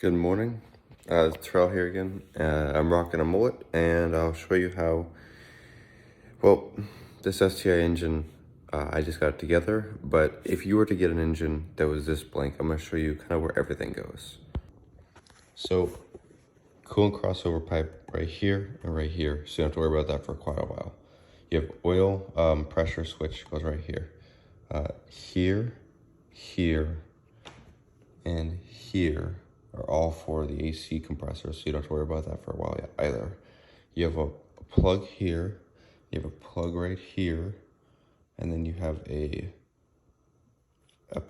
Good morning, Terrell here again. I'm rocking a mullet, and I'll show you how, well, this STI engine, I just got it together, but if you were to get an engine that was this blank, I'm going to show you kind of where everything goes. So, coolant crossover pipe right here and right here, so you don't have to worry about that for quite a while. You have oil pressure switch goes right here. Here, here, and here are all for the AC compressor, so you don't have to worry about that for a while either. You have a plug here, you have a plug right here, and then you have a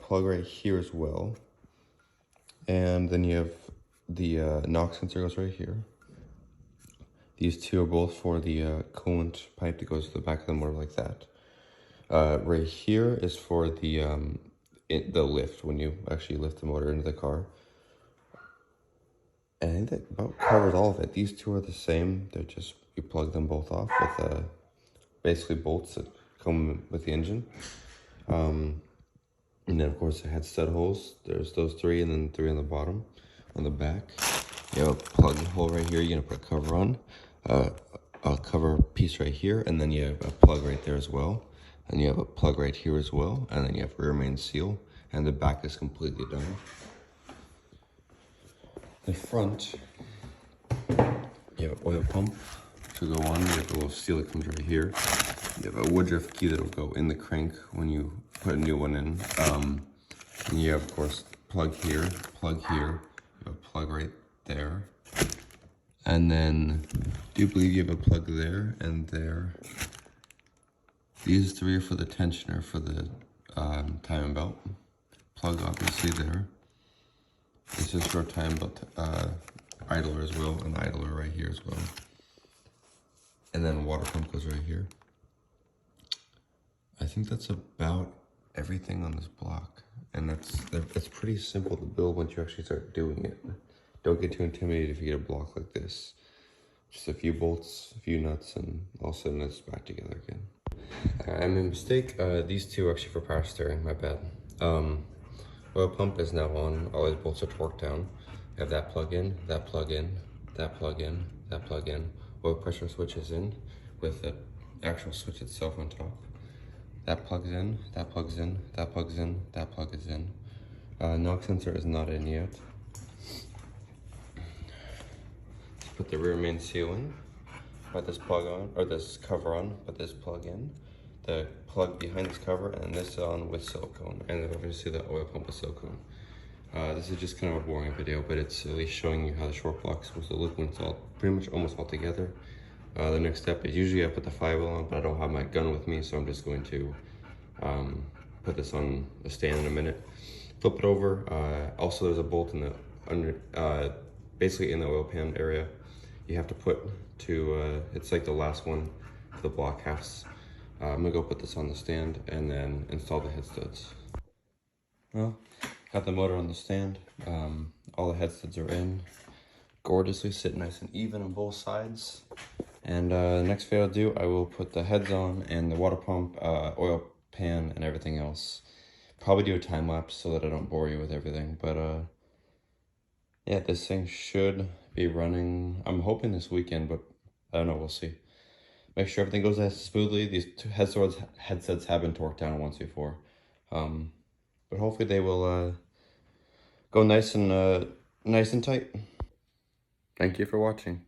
plug right here as well. And then you have the NOx sensor goes right here. These two are both for the coolant pipe that goes to the back of the motor like that. Right here is for the lift, when you actually lift the motor into the car. And I think that about covers all of it. These two are the same. They're just, you plug them both off with basically bolts that come with the engine. And then of course the head stud holes. There's those three, and then three on the bottom. On the back, you have a plug hole right here. You're gonna put a cover on. A cover piece right here, and then you have a plug right there as well. And you have a plug right here as well. And then you have rear main seal, and the back is completely done. The front, you have an oil pump to go on. You have a little seal that comes right here. You have a Woodruff key that will go in the crank when you put a new one in. And you have, of course, plug here, you have a plug right there. And then, I do believe you have a plug there and there. These three are for the tensioner for the timing belt. Plug obviously there. This is for time belt idler as well, and idler right here as well. And then water pump goes right here. I think that's about everything on this block. And it's pretty simple to build once you actually start doing it. Don't get too intimidated if you get a block like this. Just a few bolts, a few nuts, and all of a sudden it's back together again. I made a mistake. These two are actually for power steering, my bad. Oil pump is now on. All these bolts are torqued down. You have that plug in, that plug in, that plug in, that plug in. Oil pressure switch is in with the actual switch itself on top. That plugs in, that plugs in, that plugs in, that plug is in. NOx sensor is not in yet. Let's put the rear main seal in. Put this plug on, or this cover on, put this plug in. The plug behind this cover, and this on with silicone. And then obviously the oil pump with silicone. This is just kind of a boring video, but it's at least showing you how the short block is supposed to look when it's all pretty much almost all together. The next step is usually I put the flywheel on, but I don't have my gun with me, so I'm just going to put this on a stand in a minute. Flip it over. Also, there's a bolt in the basically in the oil pan area. You have to put to it's like the last one for the block halves. I'm gonna go put this on the stand and then install the head studs. Well, got the motor on the stand. All the head studs are in. Gorgeously sit nice and even on both sides. And the next video I'll do, I will put the heads on and the water pump, oil pan, and everything else. Probably do a time lapse so that I don't bore you with everything. But yeah, this thing should be running, I'm hoping this weekend, but I don't know, we'll see. Make sure everything goes as smoothly. These two headsets have been torqued down once before. But hopefully they will go nice and tight. Thank you for watching.